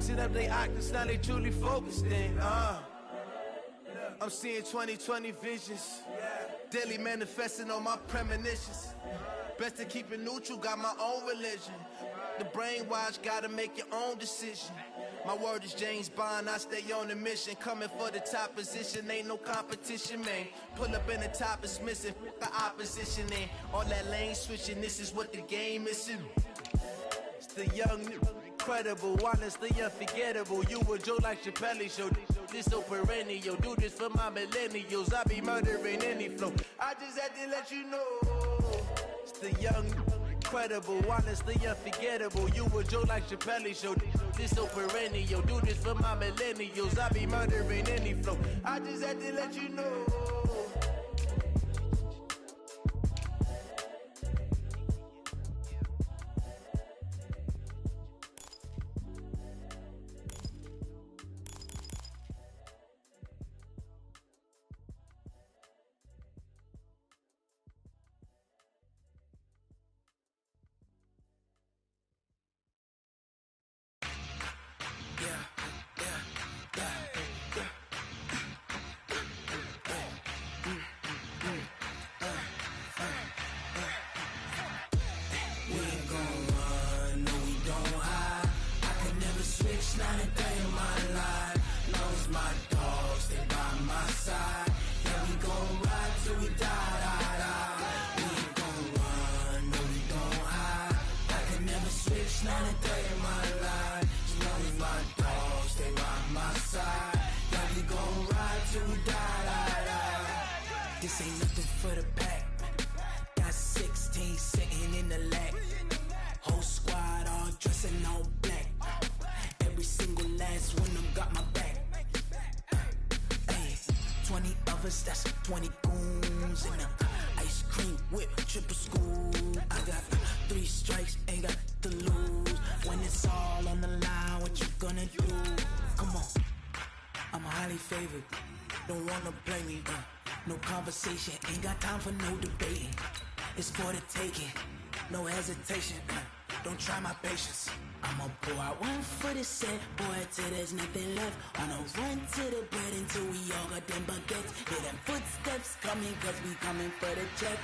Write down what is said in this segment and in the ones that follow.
mixing up they octaves, now they truly focused in. I'm seeing 2020 visions, daily manifesting on my premonitions. Best to keep it neutral, got my own religion. The brainwash, gotta make your own decision. My word is James Bond, I stay on a mission. Coming for the top position, ain't no competition, man. Pull up in the top is missing, the opposition ain't. All that lane switching, this is what the game is. It's the young, incredible, honestly unforgettable. You a Joe like Chappelle show, this so perennial. Do this for my millennials, I be murdering any flow. I just had to let you know. It's the young, incredible, honestly unforgettable. You a Joe like Chappelle show, this so perennial. Do this for my millennials, I be murdering any flow. I just had to let you know. This ain't nothing for the pack. Got 16 sitting in the lap. Whole squad all dressing all black. Every single last one of them got my back. Hey, 20 of us, that's 20 goons in the ice cream whip, triple school. I got 3 strikes, ain't got to lose. When it's all on the line, what you gonna do? Come on, I'm highly favored. Don't wanna play me, no conversation, ain't got time for no debating. It's for the taking, no hesitation, don't try my patience. I'ma pour out one for the set, boy, till there's nothing left. On a run to the bread until we all got them baguettes. Hear them footsteps coming, cause we coming for the check.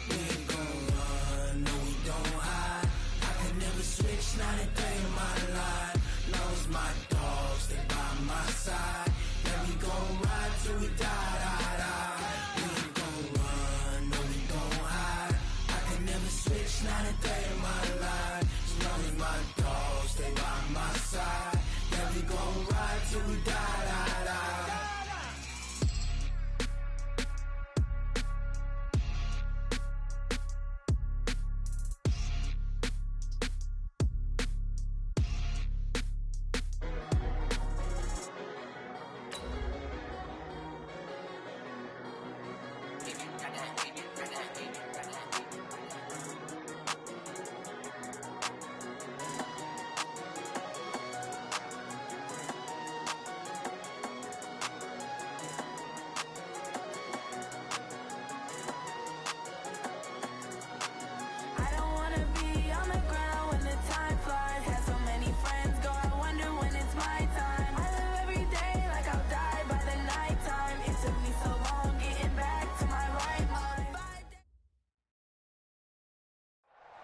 We ain't gon' run, no we don't hide. I can never switch, not a day in my life. Knows my dogs, they by my side. Yeah, we gon' ride till we die, die, die. We ain't gon' run, no we don't hide. I can never switch, not a day in my life. As long as my dogs, they by my side. Yeah, we gon' ride till we die, die, die.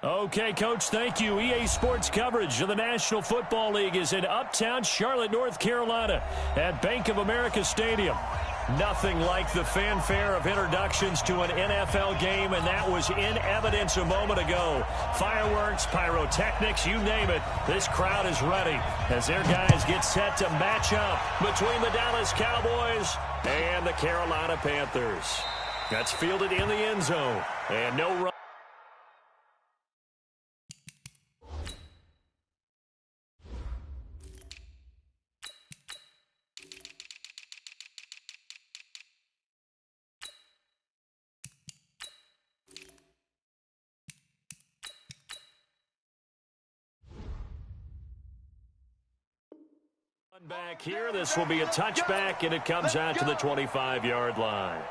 Okay, Coach, thank you. EA Sports coverage of the National Football League is in uptown Charlotte, North Carolina at Bank of America Stadium. Nothing like the fanfare of introductions to an NFL game, and that was in evidence a moment ago. Fireworks, pyrotechnics, you name it. This crowd is ready as their guys get set to match up between the Dallas Cowboys and the Carolina Panthers. That's fielded in the end zone, and no run. Back here, this will be a touchback, and it comes out to the 25-yard line.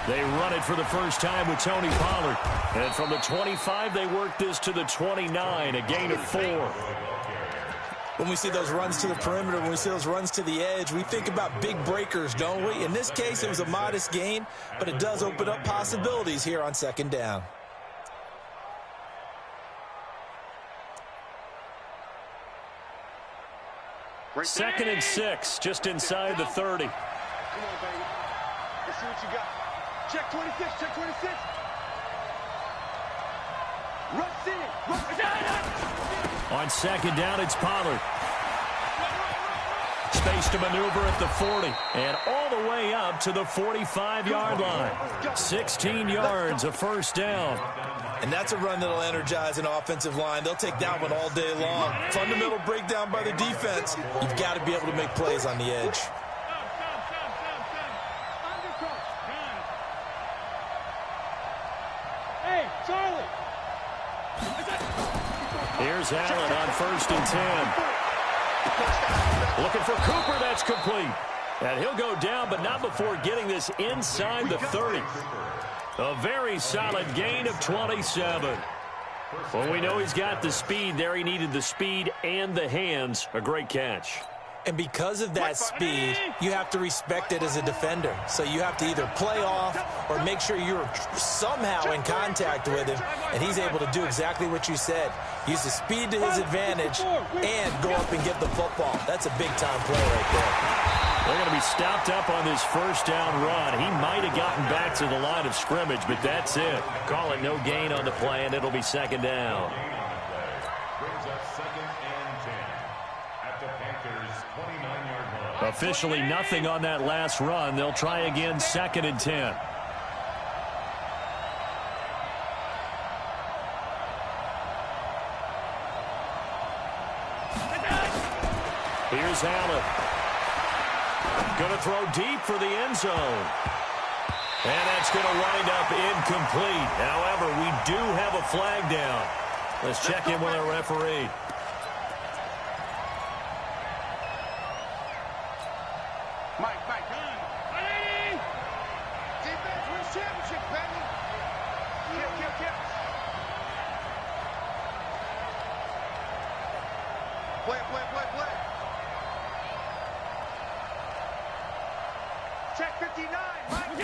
They run it for the first time with Tony Pollard. And from the 25, they work this to the 29, a gain of 4. When we see those runs to the perimeter, when we see those runs to the edge, we think about big breakers, don't we? In this case, it was a modest gain, but it does open up possibilities here on second down. Second and 6, just inside the 30. Come on, baby. Let's see what you got. Check 26, check 26. Rush in. On second down, it's Pollard. Space to maneuver at the 40. And all the way up to the 45-yard line. 16 yards, a first down. And that's a run that'll energize an offensive line. They'll take that one all day long. Fundamental breakdown by the defense. You've got to be able to make plays on the edge. Hey, Charlie. Here's Allen on first and 10. Looking for Cooper, that's complete. And he'll go down, but not before getting this inside the 30. A very solid gain of 27. Well, we know he's got the speed there. He needed the speed and the hands. A great catch. And because of that speed, you have to respect it as a defender. So you have to either play off or make sure you're somehow in contact with him, and he's able to do exactly what you said. Use the speed to his advantage and go up and get the football. That's a big-time play right there. They're going to be stopped up on this first down run. He might have gotten back to the line of scrimmage, but that's it. Call it no gain on the play, and it'll be second down. Officially nothing on that last run. They'll try again, second and 10. Here's Allen. Going to throw deep for the end zone. And that's going to wind up incomplete. However, we do have a flag down. Let's check in with our referee. Mike. Ready? Defense wins championship, baby. Kill. Play. Check 59, Mike.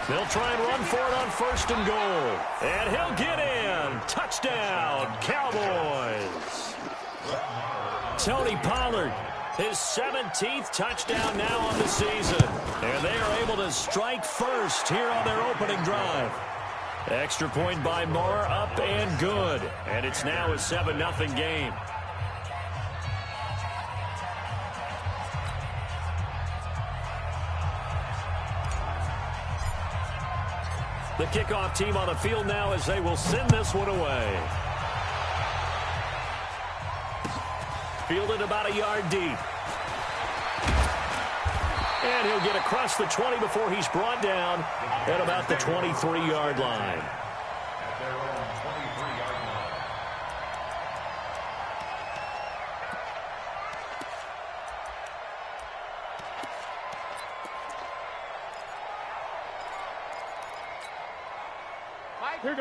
They'll try and run for it on first and goal. And he'll get in. Touchdown, Cowboys. Tony Pollard, his 17th touchdown now on the season. And they are able to strike first here on their opening drive. Extra point by Moore, up and good. And it's now a 7-0 game. The kickoff team on the field now as they will send this one away. Fielded about a yard deep. And he'll get across the 20 before he's brought down at about the 23-yard line.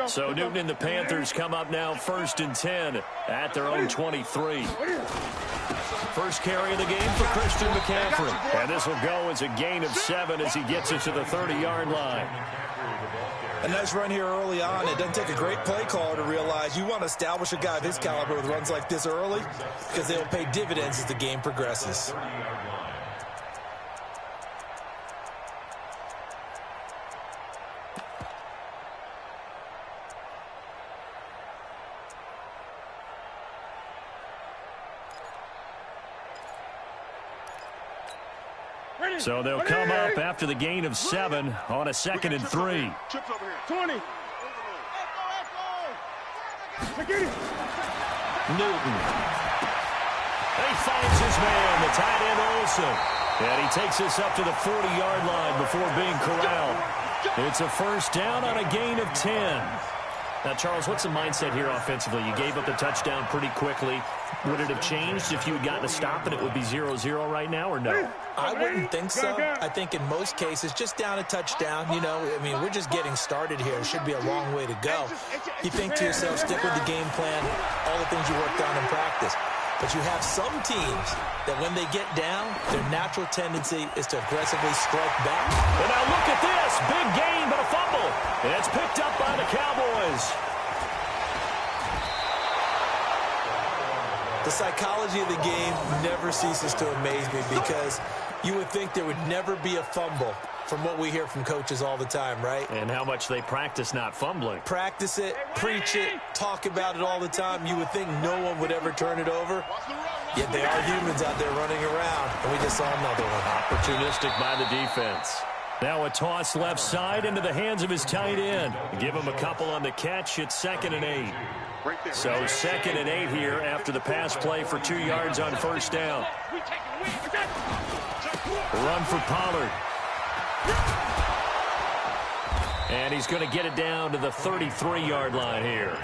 So Newton and the Panthers come up now first and 10 at their own 23. First carry of the game for Christian McCaffrey. And this will go as a gain of 7 as he gets it to the 30-yard line. A nice run here early on. It doesn't take a great play caller to realize you want to establish a guy of his caliber with runs like this early because they will pay dividends as the game progresses. So they'll come up after the gain of 7 on a 2nd and 3. 20. Newton. He finds his man, the tight end Olsen. And he takes this up to the 40-yard line before being corralled. It's a first down on a gain of 10. Now, Charles, what's the mindset here offensively? You gave up the touchdown pretty quickly. Would it have changed if you had gotten a stop and it would be 0-0 right now, or no? I wouldn't think so. I think in most cases, just down a touchdown, you know, I mean, we're just getting started here. It should be a long way to go. You think to yourself, stick with the game plan, all the things you worked on in practice. But you have some teams that when they get down, their natural tendency is to aggressively strike back. And now look at this. Big gain, but a fumble. And it's picked up by the Cowboys. The psychology of the game never ceases to amaze me because you would think there would never be a fumble from what we hear from coaches all the time, right? And how much they practice not fumbling. Practice it, preach it, talk about it all the time. You would think no one would ever turn it over. Yet they are humans out there running around, and we just saw another one. Opportunistic by the defense. Now a toss left side into the hands of his tight end. Give him a couple on the catch. It's 2nd and 8. So 2nd and 8 here after the pass play for 2 yards on first down. Run for Pollard. And he's going to get it down to the 33-yard line here.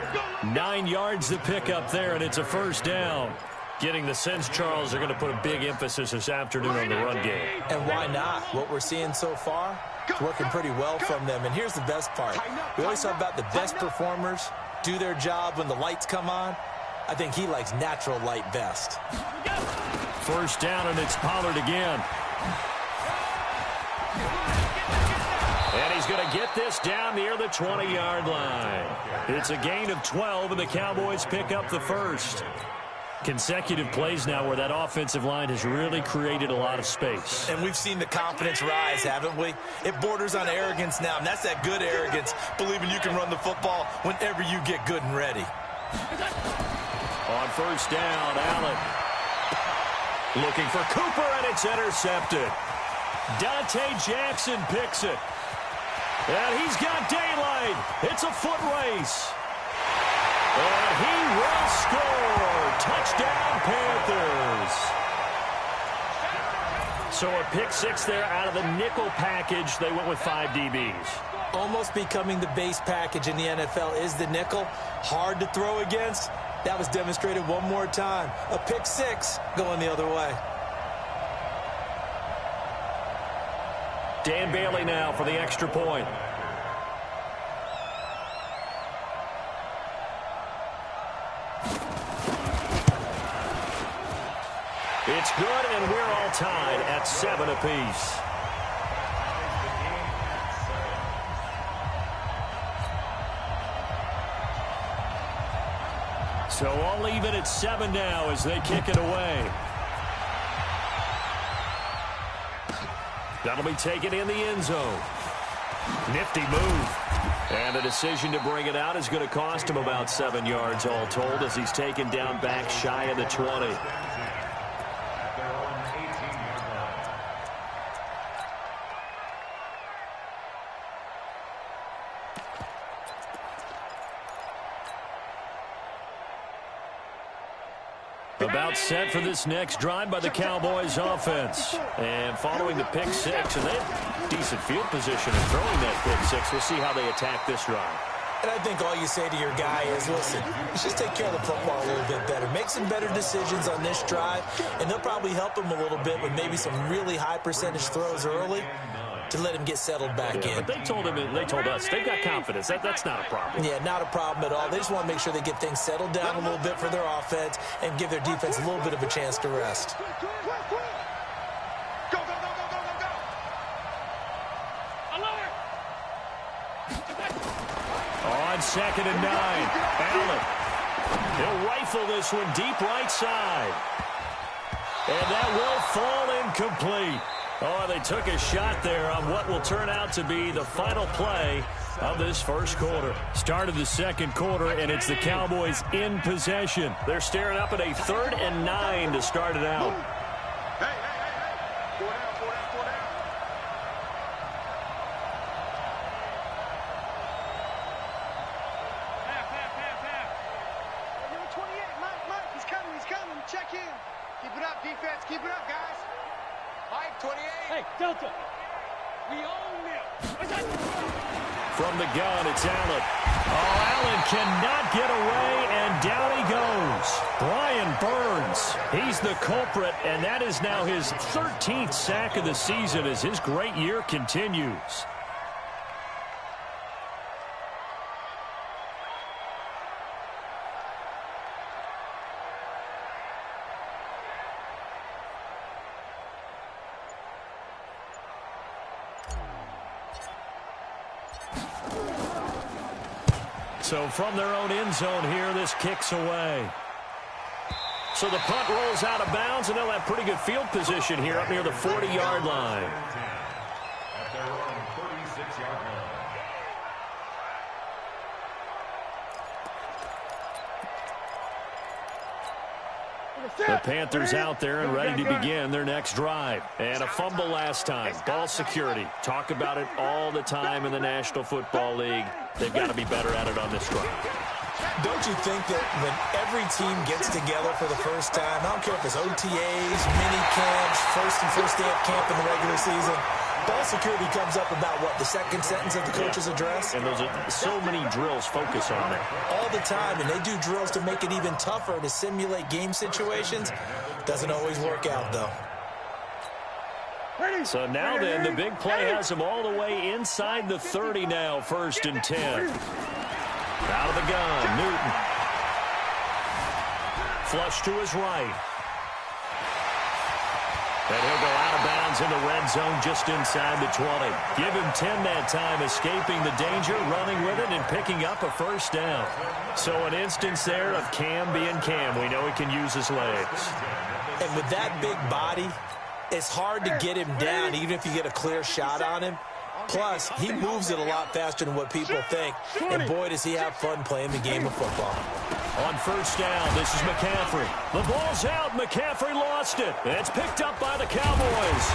9 yards to pick up there, and it's a first down. Getting the sense, Charles, they're going to put a big emphasis this afternoon on the run game. And why not? What we're seeing so far is working pretty well from them. And here's the best part. We always talk about the best performers do their job when the lights come on. I think he likes natural light best. First down, and it's Pollard again. And he's going to get this down near the 20-yard line. It's a gain of 12, and the Cowboys pick up the first. Consecutive plays now where that offensive line has really created a lot of space. And we've seen the confidence rise, haven't we? It borders on arrogance now, and that's that good arrogance, believing you can run the football whenever you get good and ready. On first down, Allen. Looking for Cooper, and it's intercepted. Dante Jackson picks it. And he's got daylight. It's a foot race. And he will score. Touchdown, Panthers. So a pick 6 there out of the nickel package. They went with 5 DBs. Almost becoming the base package in the NFL is the nickel. Hard to throw against. That was demonstrated one more time. A pick 6 going the other way. Dan Bailey now for the extra point. It's good, and we're all tied at 7 apiece. So I'll leave it at 7 now as they kick it away. That'll be taken in the end zone. Nifty move. And the decision to bring it out is going to cost him about 7 yards all told as he's taken down back shy of the 20. About set for this next drive by the Cowboys offense. And following the pick 6, and they have decent field position in throwing that pick 6. We'll see how they attack this drive. And I think all you say to your guy is, listen, let's just take care of the football a little bit better. Make some better decisions on this drive, and they'll probably help him a little bit with maybe some really high percentage throws early to let him get settled back in. But they told us they've got confidence. That's not a problem. Yeah, not a problem at all. They just want to make sure they get things settled down a little bit for their offense and give their defense a little bit of a chance to rest. On 2nd and 9, Allen. He'll rifle this one deep right side. And that will fall incomplete. Oh, they took a shot there on what will turn out to be the final play of this first quarter. Start of the second quarter, and it's the Cowboys in possession. They're staring up at a 3rd and 9 to start it out. Hey. 4 down. Half. Number 28, Mike, he's coming. Check in. Keep it up, defense. Keep it up, guys. Mike, 28. Hey, Delta. We own them. From the gun, it's Allen. Oh, Allen cannot get away, and down he goes. Brian Burns, he's the culprit, and that is now his 13th sack of the season as his great year continues. So from their own end zone here, this kicks away. So the punt rolls out of bounds, and they'll have pretty good field position here up near the 40-yard line. At their own 36-yard line. The Panthers out there and ready to begin their next drive. And a fumble last time. Ball security. Talk about it all the time in the National Football League. They've got to be better at it on this drive. Don't you think that when every team gets together for the first time, I don't care if it's OTAs, mini camps, first day of camp in the regular season, ball security comes up about what, the second sentence of the coach's address? And those are so many drills focus on it. All the time, and they do drills to make it even tougher to simulate game situations. Doesn't always work out, though. So now then, the big play has him all the way inside the 30 now, 1st and 10. Out of the gun, Newton. Flush to his right. And he'll go out of bounds in the red zone just inside the 20. Give him 10 that time, escaping the danger, running with it, and picking up a first down. So an instance there of Cam being Cam. We know he can use his legs. And with that big body, it's hard to get him down, even if you get a clear shot on him. Plus, he moves it a lot faster than what people think. And boy, does he have fun playing the game of football. On 1st down, this is McCaffrey. The ball's out. McCaffrey lost it. It's picked up by the Cowboys.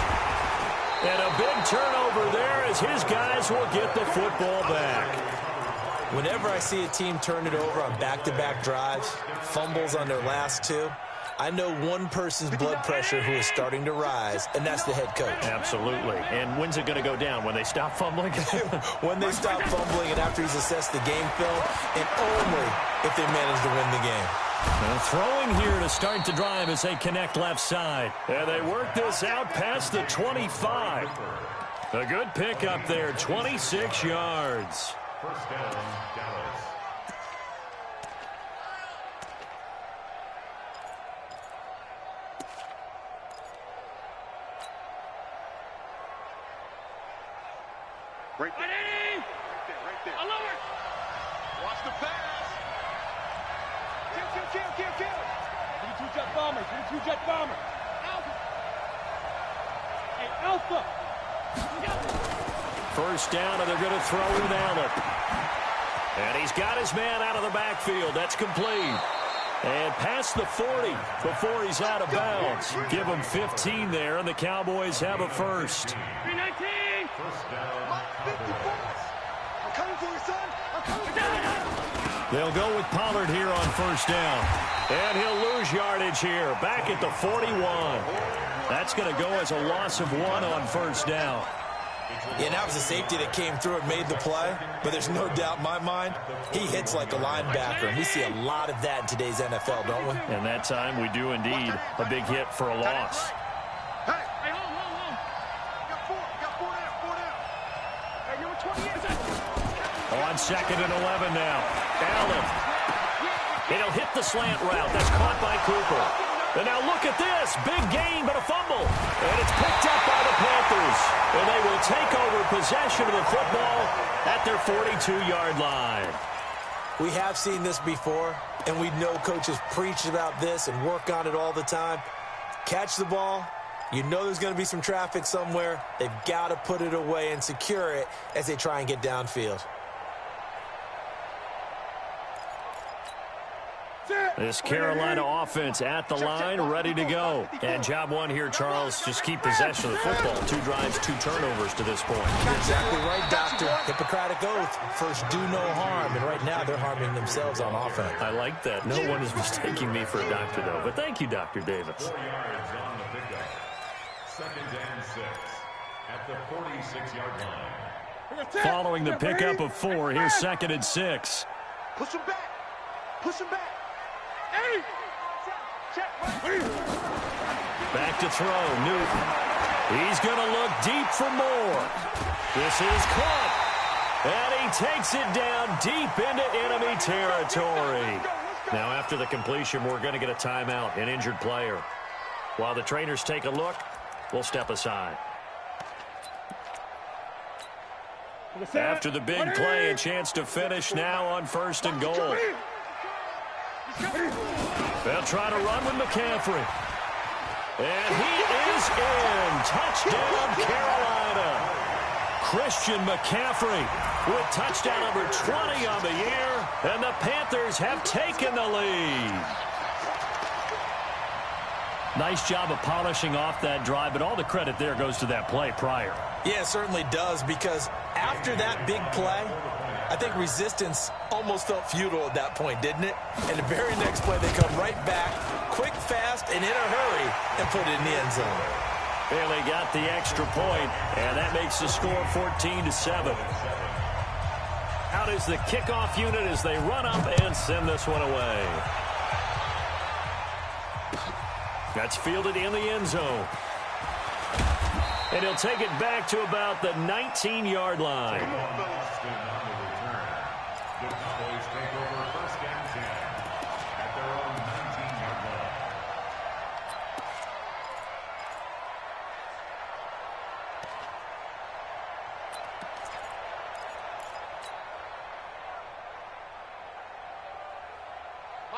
And a big turnover there as his guys will get the football back. Whenever I see a team turn it over on back-to-back drives, fumbles on their last two, I know one person's blood pressure who is starting to rise, and that's the head coach. Absolutely. And when's it going to go down? When they stop fumbling? When they stop fumbling and after he's assessed the game film, and only if they manage to win the game. Now throwing here to start the drive as they connect left side. And they work this out past the 25. A good pickup there, 26 yards. 1st down, Dallas. Right there. I love it. Watch the pass. Kill. Give me 2-jet bomber. Alpha. Hey, Alpha. 1st down, and they're going to throw with Allen. And he's got his man out of the backfield. That's complete. And past the 40 before he's out of bounds. Give him 15 there, and the Cowboys have a first. 319. 1st down. I'm coming for you, son. I'm coming for you. They'll go with Pollard here on 1st down. And he'll lose yardage here. Back at the 41. That's going to go as a loss of 1 on 1st down. Yeah, that was a safety that came through and made the play. But there's no doubt in my mind, he hits like a linebacker. And we see a lot of that in today's NFL, don't we? And that time we do indeed. A big hit for a loss. Hey, hold. Got four down. Hey, number 28. On 2nd and 11 now. Allen. It'll hit the slant route. That's caught by Cooper. And now look at this. Big gain, but a fumble. And it's picked up by the Panthers. And they will take over possession of the football at their 42-yard line. We have seen this before, and we know coaches preach about this and work on it all the time. Catch the ball. You know there's going to be some traffic somewhere. They've got to put it away and secure it as they try and get downfield. This Carolina offense at the line, ready to go. And job one here, Charles, just keep possession of the football. 2 drives, 2 turnovers to this point. You're exactly right, Doctor. Hippocratic oath. First, do no harm. And right now, they're harming themselves on offense. I like that. No one is mistaking me for a doctor, though. But thank you, Dr. Davis. 4 yards on the pickup. 2nd and 6 at the 46-yard line. Following the pickup of 4, here's 2nd and 6. Push him back. Push him back. Back to throw, Newton. He's going to look deep for more. This is caught. And he takes it down deep into enemy territory. Now, after the completion, we're going to get a timeout, an injured player. While the trainers take a look, we'll step aside. After the big play, a chance to finish now on 1st and goal. They'll try to run with McCaffrey. And he is in. Touchdown, Carolina. Christian McCaffrey with touchdown number 20 on the year. And the Panthers have taken the lead. Nice job of polishing off that drive, but all the credit there goes to that play prior. Yeah, it certainly does, because after that big play, I think resistance almost felt futile at that point, didn't it? And the very next play, they come right back, quick, fast, and in a hurry, and put it in the end zone. And they got the extra point, and that makes the score 14-7. Out is the kickoff unit as they run up and send this one away. That's fielded in the end zone. And he'll take it back to about the 19-yard line.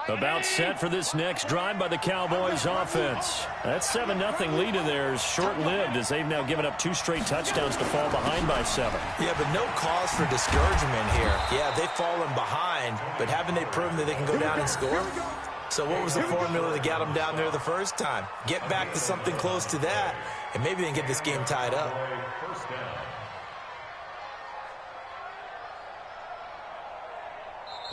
About set for this next drive by the Cowboys offense. That 7-0 lead of theirs short-lived as they've now given up 2 straight touchdowns to fall behind by 7. Yeah, but no cause for discouragement here. Yeah, they've fallen behind, but haven't they proven that they can go down and score? So what was the formula that got them down there the first time? Get back to something close to that, and maybe they can get this game tied up.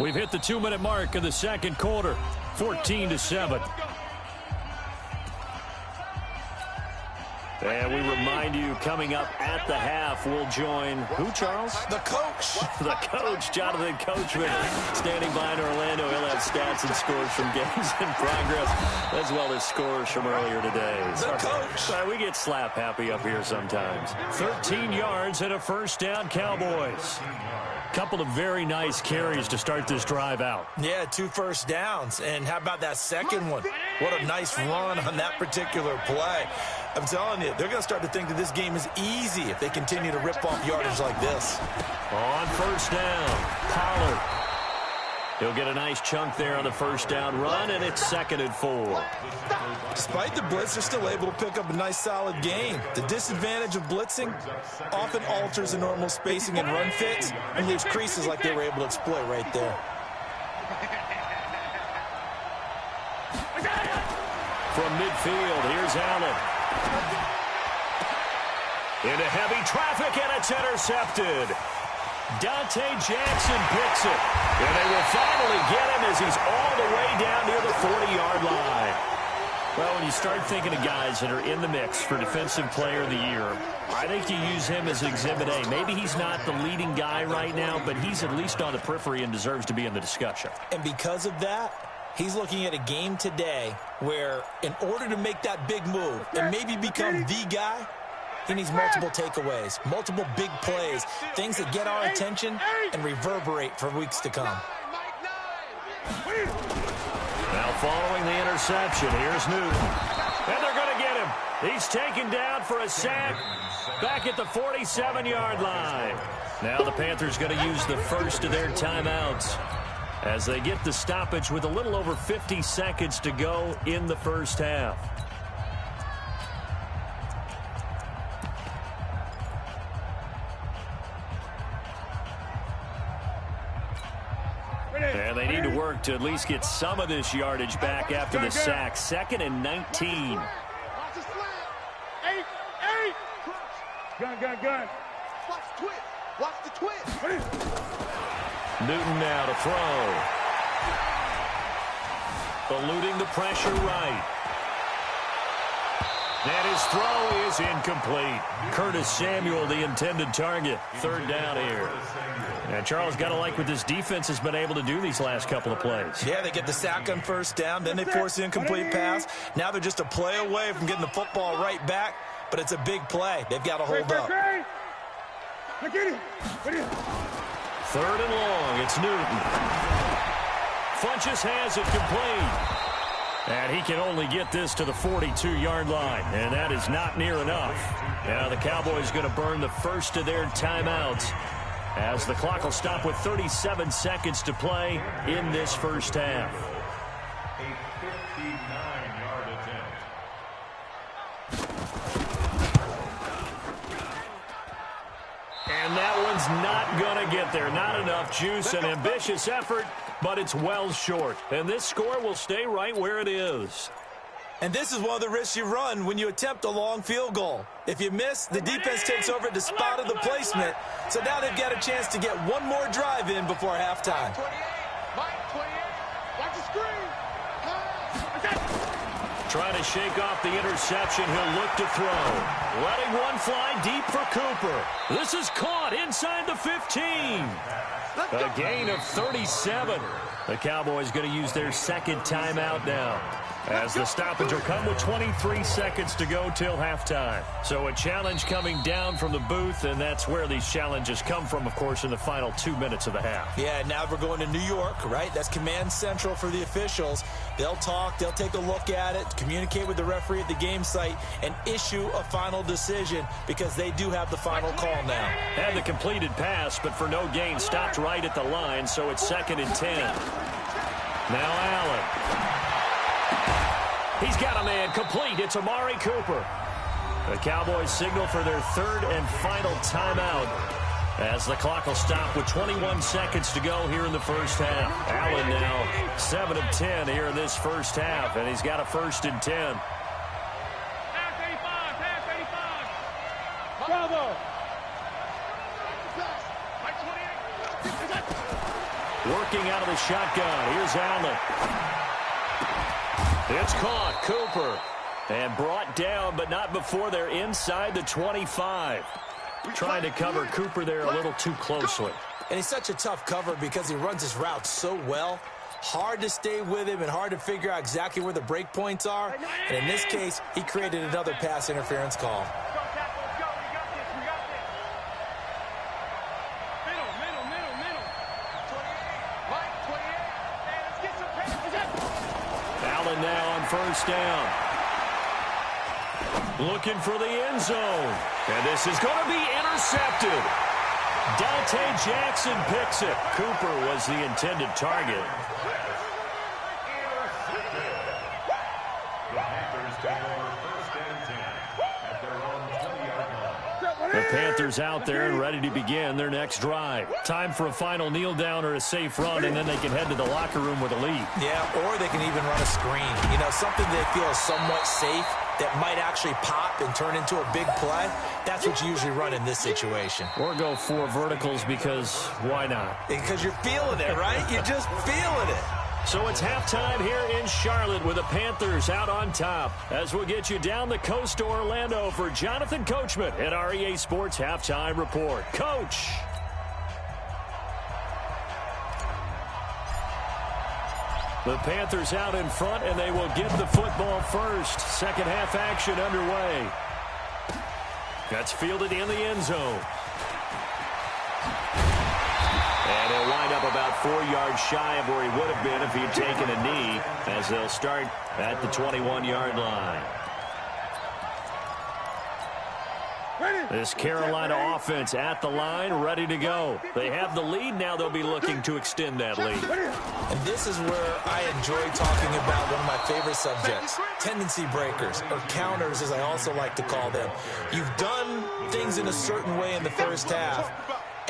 We've hit the 2-minute mark of the second quarter, 14-7. And we remind you, coming up at the half, we'll join who, Charles? The coach. The coach, Jonathan Coachman, standing by in Orlando. He'll have stats and scores from games in progress, as well as scores from earlier today. The coach. We get slap happy up here sometimes. 13 yards and a first down, Cowboys. Couple of very nice carries to start this drive out. Yeah, 2 first downs. And how about that second one? What a nice run on that particular play. I'm telling you, they're going to start to think that this game is easy if they continue to rip off yardage like this. On first down, Pollard. He'll get a nice chunk there on the first down run, and it's 2nd and 4. Despite the blitz, they're still able to pick up a nice, solid gain. The disadvantage of blitzing often alters the normal spacing and run fits and leaves creases like they were able to exploit right there. From midfield, here's Allen. Into heavy traffic, and it's intercepted. Dante Jackson picks it. And they will finally get him as he's all the way down near the 40-yard line. Well, when you start thinking of guys that are in the mix for Defensive Player of the Year, I think you use him as Exhibit A. Maybe he's not the leading guy right now, but he's at least on the periphery and deserves to be in the discussion. And because of that, he's looking at a game today where in order to make that big move and maybe become the guy, he needs multiple takeaways, multiple big plays, things that get our attention and reverberate for weeks to come. Now following the interception, here's Newton. And they're going to get him. He's taken down for a sack back at the 47-yard line. Now the Panthers going to use the first of their timeouts as they get the stoppage with a little over 50 seconds to go in the first half. And they need to work to at least get some of this yardage back after the sack. 2nd and 19. Watch the slam. 8. Gun. Watch the twist. Watch the twist. Newton now to throw. Eluding the pressure right. And his throw is incomplete. Curtis Samuel, the intended target. Third down here. And Charles, got to like what this defense has been able to do these last couple of plays. Yeah, they get the sack on first down, then they force the incomplete pass. Now they're just a play away from getting the football right back, but it's a big play. They've got to hold up. Third and long, it's Newton. Funchess has it complete. And he can only get this to the 42-yard line, and that is not near enough. Now the Cowboys going to burn the first of their timeouts as the clock will stop with 37 seconds to play in this first half. A 59-yard attempt. And that one's not going to get there. Not enough juice. An ambitious effort, but it's well short. And this score will stay right where it is. And this is one of the risks you run when you attempt a long field goal. If you miss, the defense takes over at the spot of the placement. So now they've got a chance to get one more drive in before halftime. Trying to shake off the interception. He'll look to throw. Letting one fly deep for Cooper. This is caught inside the 15. A gain of 37. The Cowboys going to use their second timeout now, as the stoppage will come with 23 seconds to go till halftime. So a challenge coming down from the booth, and that's where these challenges come from, of course, in the final 2 minutes of the half. Yeah, now we're going to New York, right? That's command central for the officials. They'll talk, they'll take a look at it, communicate with the referee at the game site, and issue a final decision because they do have the final call now. Had the completed pass, but for no gain, stopped right at the line, so it's 2nd and 10. Now Allen. He's got a man complete. It's Amari Cooper. The Cowboys signal for their third and final timeout as the clock will stop with 21 seconds to go here in the first half. Allen now 7 of 10 here in this first half, and he's got a 1st and 10. Bravo. Working out of the shotgun. Here's Allen. It's caught. Cooper. And brought down, but not before they're inside the 25. Trying to cover Cooper there a little too closely. And he's such a tough cover because he runs his route so well. Hard to stay with him and hard to figure out exactly where the break points are. And in this case, he created another pass interference call. Allen now on first down. Looking for the end zone. And this is going to be intercepted. Dante Jackson picks it. Cooper was the intended target. The Panthers take over 1st and 10 at their own 20-yard line. The Panthers out there and ready to begin their next drive. Time for a final kneel down or a safe run, and then they can head to the locker room with a lead. Yeah, or they can even run a screen. You know, something they feel is somewhat safe that might actually pop and turn into a big play. That's what you usually run in this situation. Or go 4 verticals because why not? Because you're feeling it, right? You're just feeling it. So it's halftime here in Charlotte with the Panthers out on top. As we'll get you down the coast to Orlando for Jonathan Coachman at our EA Sports Halftime Report. Coach. The Panthers out in front, and they will get the football first. Second half action underway. That's fielded in the end zone. And he'll wind up about 4 yards shy of where he would have been if he'd taken a knee, as they'll start at the 21-yard line. This Carolina offense at the line, ready to go. They have the lead. Now they'll be looking to extend that lead. And this is where I enjoy talking about one of my favorite subjects, tendency breakers, or counters as I also like to call them. You've done things in a certain way in the first half,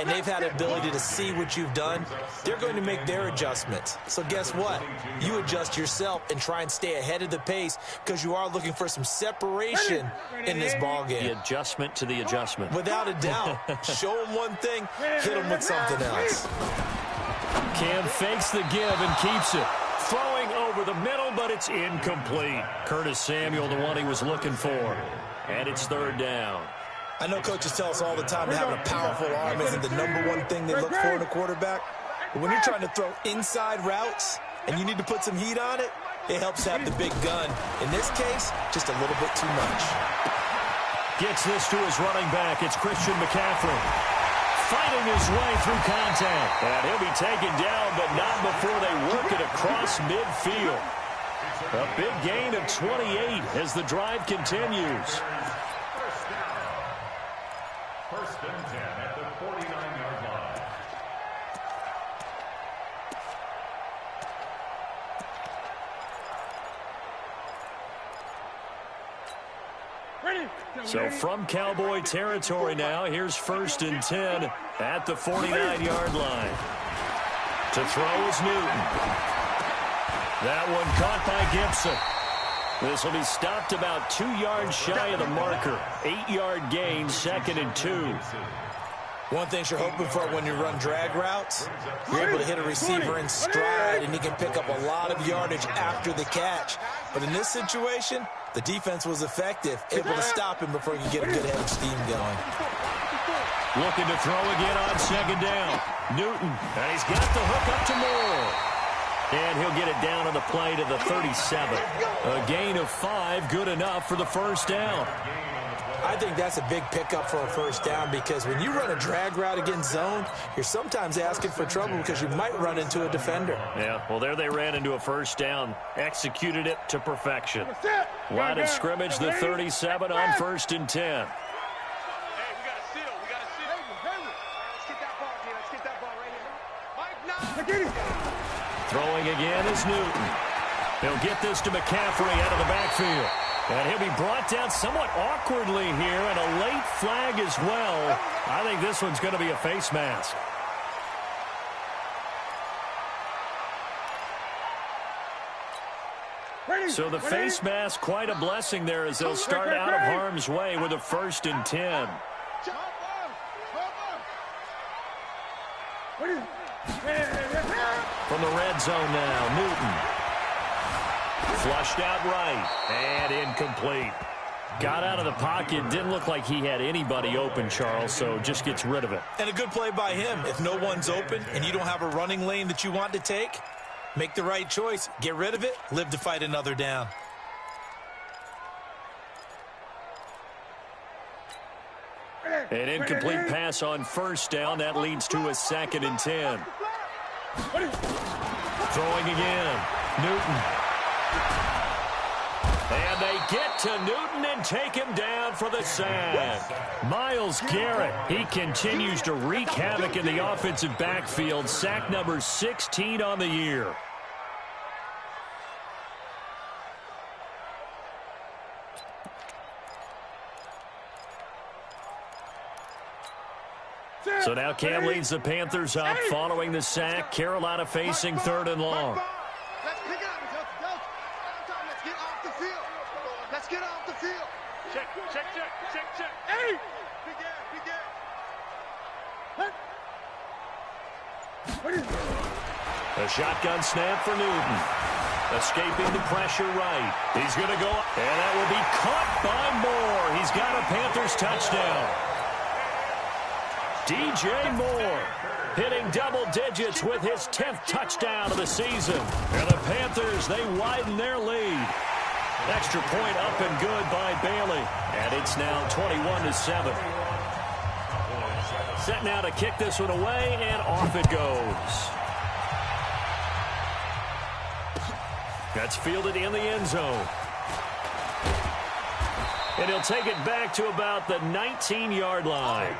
and they've had the ability to see what you've done. They're going to make their adjustments. So guess what? You adjust yourself and try and stay ahead of the pace because you are looking for some separation in this ballgame. The adjustment to the adjustment. Without a doubt. Show them one thing, hit them with something else. Cam fakes the give and keeps it. Throwing over over the middle, but it's incomplete. Curtis Samuel, the one he was looking for. And it's third down. I know coaches tell us all the time that having a powerful arm isn't the #1 thing they look for in a quarterback. But when you're trying to throw inside routes and you need to put some heat on it, it helps to have the big gun. In this case, just a little bit too much. Gets this to his running back. It's Christian McCaffrey. Fighting his way through contact. And he'll be taken down, but not before they work it across midfield. A big gain of 28 as the drive continues. First and 10 at the 49-yard line. So from Cowboy territory now, here's first and 10 at the 49-yard line. To throw is Newton. That one caught by Gibson. This will be stopped about 2 yards shy of the marker. 8-yard gain, 2nd and 2. One thing you're hoping for when you run drag routes, you're able to hit a receiver in stride, and he can pick up a lot of yardage after the catch. But in this situation, the defense was effective, able to stop him before he could get a good head of steam going. Looking to throw again on 2nd down. Newton, and he's got the hook up to Moore. And he'll get it down on the play to the 37. A gain of 5, good enough for the first down. I think that's a big pickup for a first down because when you run a drag route against zone, you're sometimes asking for trouble because you might run into a defender. Yeah, well, there they ran into a first down. Executed it to perfection. Line of scrimmage, the 37 on 1st and 10. Hey, we got a seal. We got a seal. Let's get that ball, G. Let's get that ball right here. Mike, now. Throwing again is Newton. He'll get this to McCaffrey out of the backfield. And he'll be brought down somewhat awkwardly here, and a late flag as well. I think this one's going to be a face mask. So the face mask, quite a blessing there as they'll start out of harm's way with a 1st and 10. From the red zone now, Newton. Flushed out right, and incomplete. Got out of the pocket, didn't look like he had anybody open, Charles, so just gets rid of it. And a good play by him. If no one's open and you don't have a running lane that you want to take, make the right choice. Get rid of it, live to fight another down. An incomplete pass on 1st down. That leads to a 2nd and 10. Throwing again. Newton. And they get to Newton and take him down for the sack. Myles Garrett, he continues to wreak havoc in the offensive backfield. Sack number 16 on the year. So now Cam leads the Panthers up following the sack. Carolina facing 3rd and long. Let's pick it up. Let's get off the field. Let's get off the field. Check. Hey! Big ass. A shotgun snap for Newton. Escaping the pressure right. He's going to go, and that will be caught by Moore. He's got a Panthers touchdown. DJ Moore hitting double digits with his 10th touchdown of the season. And the Panthers, they widen their lead. Extra point up and good by Bailey. And it's now 21-7. Set now to kick this one away, and off it goes. That's fielded in the end zone. And he'll take it back to about the 19-yard line.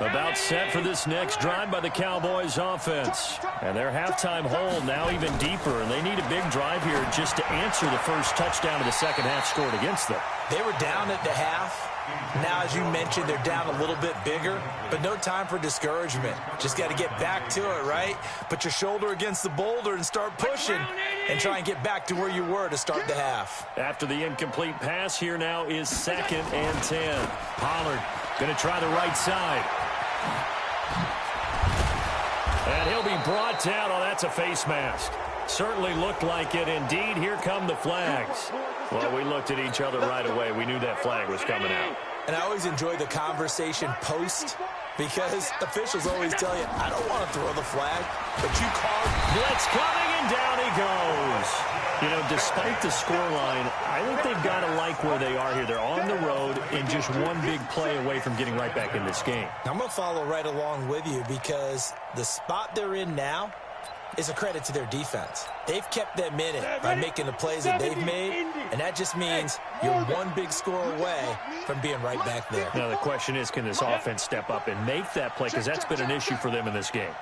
About set for this next drive by the Cowboys offense. And their halftime hole now even deeper, and they need a big drive here just to answer the first touchdown of the second half scored against them. They were down at the half. Now, as you mentioned, they're down a little bit bigger, but no time for discouragement. Just got to get back to it, right? Put your shoulder against the boulder and start pushing and try and get back to where you were to start the half. After the incomplete pass, here now is 2nd and 10. Pollard going to try the right side. And he'll be brought down. Oh, that's a face mask. Certainly looked like it. Indeed, here come the flags. Well, we looked at each other right away. We knew that flag was coming out. And I always enjoy the conversation post because officials always tell you, I don't want to throw the flag, but you called. Blitz coming, and down he goes. You know, despite the scoreline, I think they've got to like where they are here. They're on the road and just one big play away from getting right back in this game. I'm going to follow right along with you because the spot they're in now is a credit to their defense. They've kept them in it by making the plays that they've made, and that just means you're one big score away from being right back there. Now, the question is, can this offense step up and make that play? Because that's been an issue for them in this game.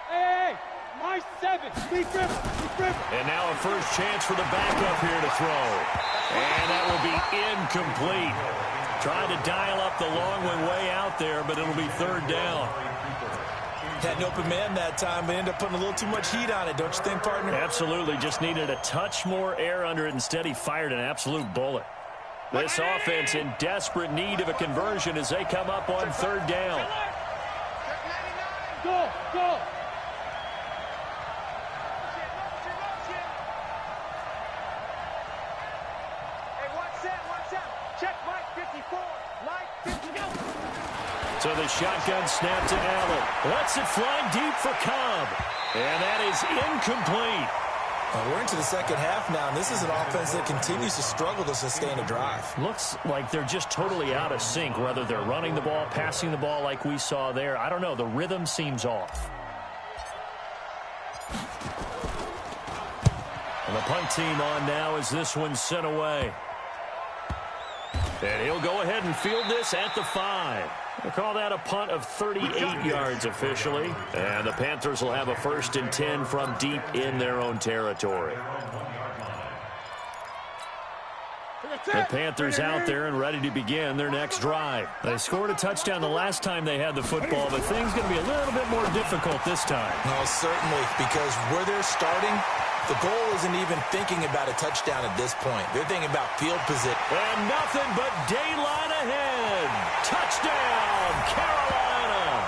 Hey, my 7. And now a first chance for the backup here to throw. And that will be incomplete. Trying to dial up the long one way out there, but it'll be third down. Had an open man that time, but ended up putting a little too much heat on it, don't you think, partner? Absolutely. Just needed a touch more air under it. Instead, he fired an absolute bullet. This offense in desperate need of a conversion as they come up on third down. Go, go. So the shotgun snap to Allen. Lets it fly deep for Cobb. And that is incomplete. Well, we're into the second half now, and this is an offense that continues to struggle to sustain a drive. Looks like they're just totally out of sync, whether they're running the ball, passing the ball like we saw there. I don't know. The rhythm seems off. And the punt team on now as this one's sent away. And he'll go ahead and field this at the 5. We'll call that a punt of 38 yards officially. And the Panthers will have a 1st and 10 from deep in their own territory. The Panthers out there and ready to begin their next drive. They scored a touchdown the last time they had the football, but things going to be a little bit more difficult this time. Well, certainly, because where they're starting, the goal isn't even thinking about a touchdown at this point. They're thinking about field position. And nothing but daylight ahead. Touchdown, Carolina.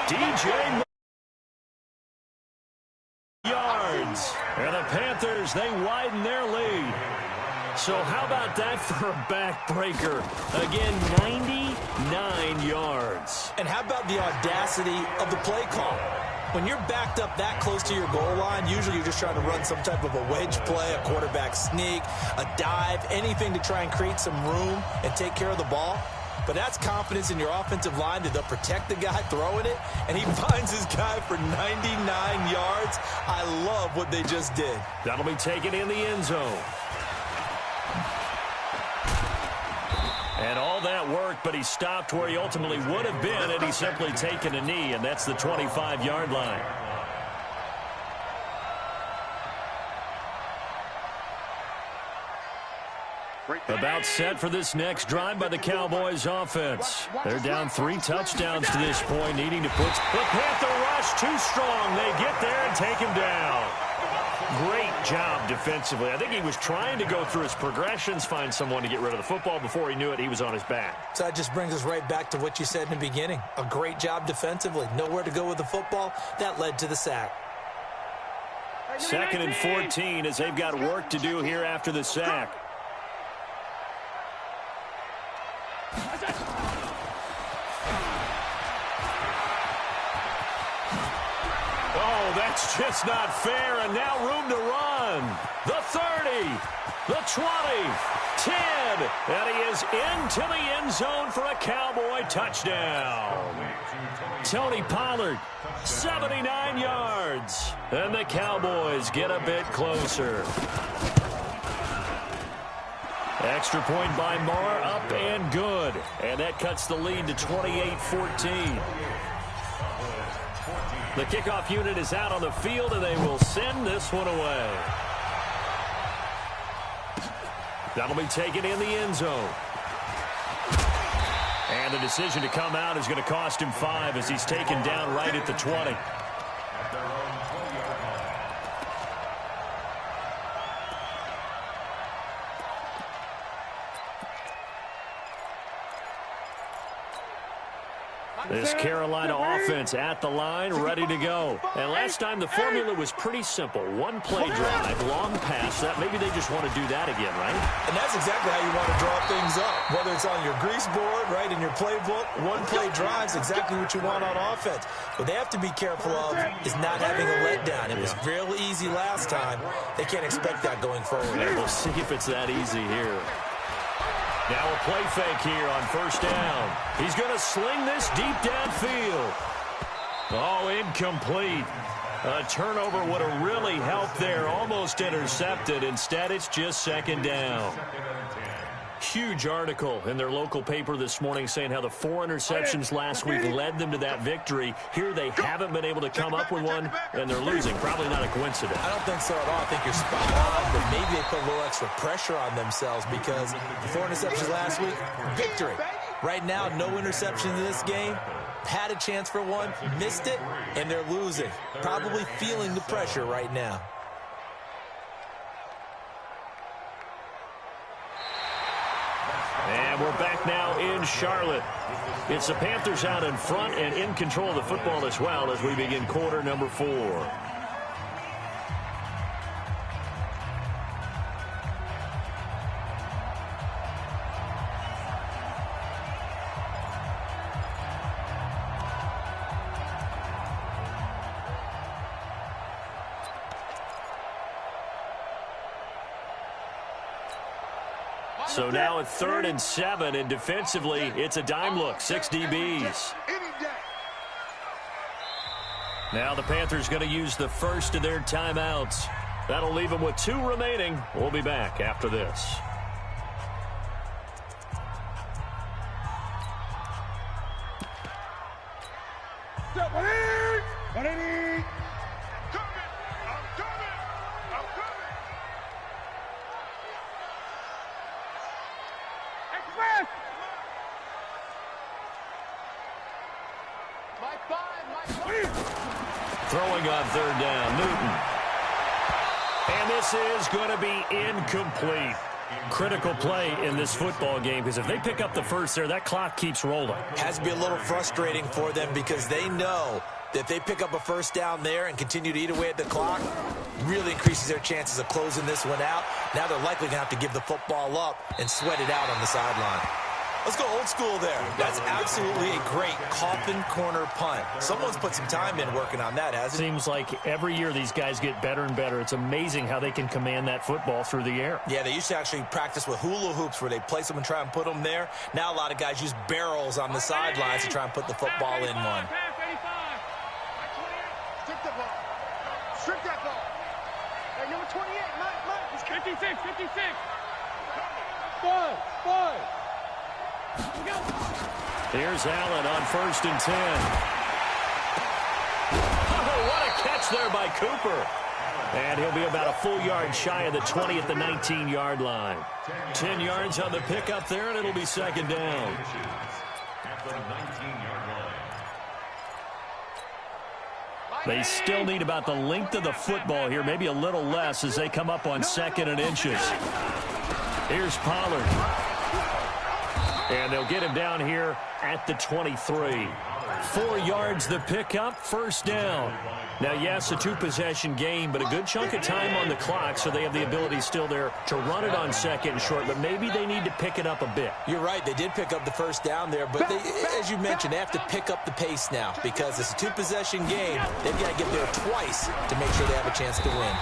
DJ yards. And the Panthers, they widen their lead. So how about that for a backbreaker? Again, 99 yards. And how about the audacity of the play call? When you're backed up that close to your goal line, usually you're just trying to run some type of a wedge play, a quarterback sneak, a dive, anything to try and create some room and take care of the ball. But that's confidence in your offensive line that they'll protect the guy throwing it, and he finds his guy for 99 yards. I love what they just did. That'll be taken in the end zone. And all that worked, but he stopped where he ultimately would have been had he simply taken a knee, and that's the 25-yard line. About set for this next drive by the Cowboys offense. They're down 3 touchdowns to this point, needing to put the Panther rush too strong. They get there and take him down. Great job defensively. I think he was trying to go through his progressions, find someone to get rid of the football. Before he knew it, he was on his back. So that just brings us right back to what you said in the beginning. A great job defensively. Nowhere to go with the football. That led to the sack. 2nd and 14 as they've got work to do here after the sack. Oh, that's just not fair, and now room to run. The 30, the 20, 10, and he is into the end zone for a Cowboy touchdown. Tony Pollard, 79 yards, and the Cowboys get a bit closer. Extra point by Marr, up and good. And that cuts the lead to 28-14. The kickoff unit is out on the field, and they will send this one away. That'll be taken in the end zone. And the decision to come out is going to cost him 5 as he's taken down right at the 20. This Carolina offense at the line, ready to go. And last time the formula was pretty simple. One play drive, long pass. That maybe they just want to do that again, right? And that's exactly how you want to draw things up. Whether it's on your grease board, right, in your playbook, one play drive's exactly what you want on offense. What they have to be careful of is not having a letdown. It was real easy last time. They can't expect that going forward. And we'll see if it's that easy here. Now a play fake here on first down. He's going to sling this deep downfield. Oh, incomplete. A turnover would have really helped there. Almost intercepted. Instead, it's just second down. Huge article in their local paper this morning saying how the 4 interceptions last week led them to that victory. Here they haven't been able to come up with one, and they're losing. Probably not a coincidence. I don't think so at all. I think you're spot on, but maybe they put a little extra pressure on themselves because the 4 interceptions last week, victory. Right now, no interceptions in this game. Had a chance for one, missed it, and they're losing. Probably feeling the pressure right now. And we're back now in Charlotte. It's the Panthers out in front and in control of the football as well as we begin quarter number 4. So now at 3rd and 7, and defensively, it's a dime look, 6 DBs. Now the Panthers going to use the first of their timeouts. That'll leave them with 2 remaining. We'll be back after this. Throwing on 3rd down, Newton. And this is going to be incomplete. Critical play in this football game because if they pick up the first there, that clock keeps rolling. Has to be a little frustrating for them because they know that if they pick up a first down there and continue to eat away at the clock, really increases their chances of closing this one out. Now they're likely going to have to give the football up and sweat it out on the sideline. Let's go old school there. That's absolutely a great coffin corner punt. Someone's put some time in working on that, hasn't it? Seems like every year these guys get better and better. It's amazing how they can command that football through the air. Yeah, they used to actually practice with hula hoops where they place them and try and put them there. Now a lot of guys use barrels on the sidelines to try and put the football in one. Strip that ball. Strip that ball. Hey, number 28, Mike, he's 56. 5. Here's Allen on 1st and 10. Oh, what a catch there by Cooper. And he'll be about a full yard shy of the 20 at the 19-yard line. 10 yards on the pickup there, and it'll be second down. They still need about the length of the football here, maybe a little less as they come up on 2nd and inches. Here's Pollard. And they'll get him down here at the 23. 4 yards the pickup, first down. Now, yes, a 2-possession game, but a good chunk of time on the clock, so they have the ability still there to run it on 2nd and short, but maybe they need to pick it up a bit. You're right. They did pick up the first down there, but they, as you mentioned, they have to pick up the pace now because it's a 2-possession game. They've got to get there twice to make sure they have a chance to win.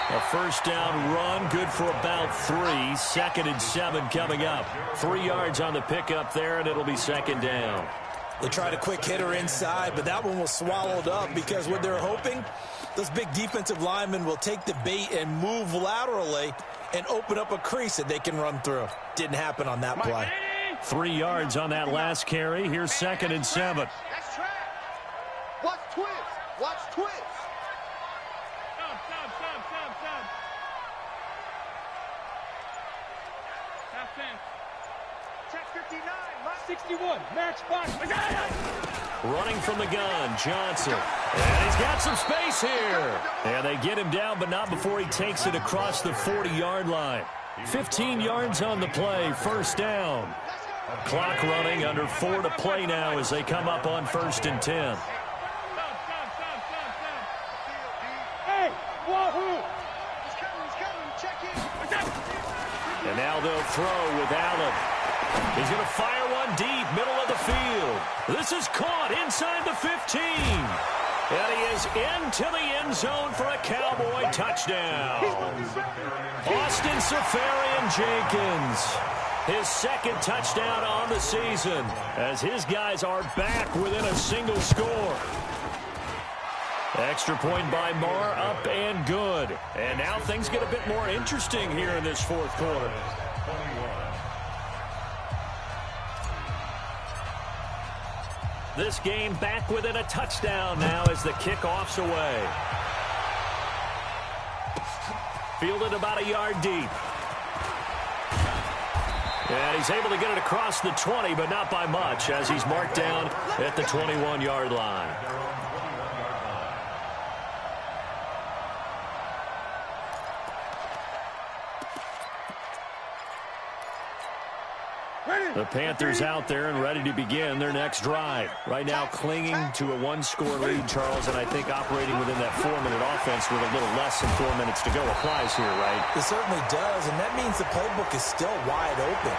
A first down run, good for about 3. 2nd and 7 coming up. 3 yards on the pickup there, and it'll be second down. They tried a quick hitter inside, but that one was swallowed up because what they're hoping, those big defensive linemen will take the bait and move laterally and open up a crease that they can run through. Didn't happen on that play. 3 yards on that last carry. Here's 2nd and 7. That's track. Watch twist. Watch twist. Check 59. 61. Match box. Running from the gun, Johnson. And he's got some space here. And they get him down, but not before he takes it across the 40-yard line. 15 yards on the play, first down. Clock running, under 4 to play now as they come up on 1st and 10. Hey, wahoo! He's coming, check in. And now they'll throw with Allen. He's going to fire one deep, middle of the field. This is caught inside the 15. And he is into the end zone for a Cowboy touchdown. Austin Safarian-Jenkins, his second touchdown on the season, as his guys are back within a single score. Extra point by Marr, up and good. And now things get a bit more interesting here in this fourth quarter. This game back within a touchdown now as the kickoff's away. Fielded about a yard deep. And he's able to get it across the 20, but not by much, as he's marked down at the 21-yard line. The Panthers out there and ready to begin their next drive. Right now clinging to a one-score lead, Charles, and I think operating within that 4-minute offense with a little less than 4 minutes to go applies here, right? It certainly does, and that means the playbook is still wide open.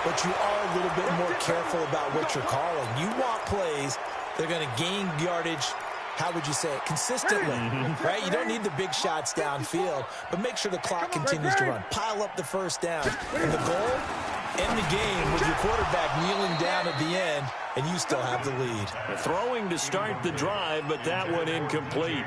But you are a little bit more careful about what you're calling. You want plays that are going to gain yardage, how would you say it, consistently, right? You don't need the big shots downfield, but make sure the clock continues to run. Pile up the first down. And the goal, end the game with your quarterback kneeling down at the end, and you still have the lead. Throwing to start the drive, but that one incomplete.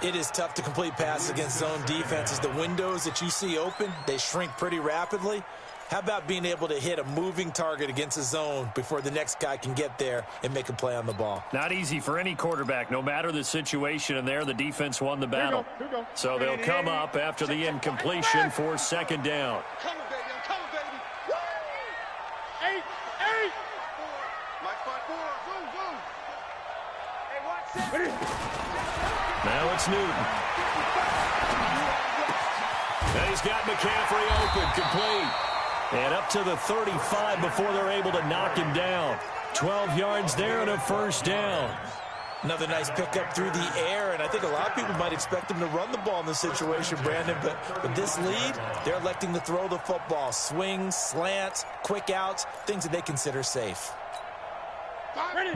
It is tough to complete passes against zone defenses. The windows that you see open, they shrink pretty rapidly. How about being able to hit a moving target against a zone before the next guy can get there and make a play on the ball? Not easy for any quarterback, no matter the situation, and there the defense won the battle. So they'll come up after the incompletion for 2nd down. Come on, baby, I'm coming, baby. Woo! 8. My front 4. Boom, boom. Hey, watch it. Now it's Newton. And he's got McCaffrey open, complete. And up to the 35 before they're able to knock him down. 12 yards there and a 1st down. Another nice pickup through the air, and I think a lot of people might expect him to run the ball in this situation, Brandon, but with this lead, they're electing to throw the football. Swings, slants, quick outs, things that they consider safe.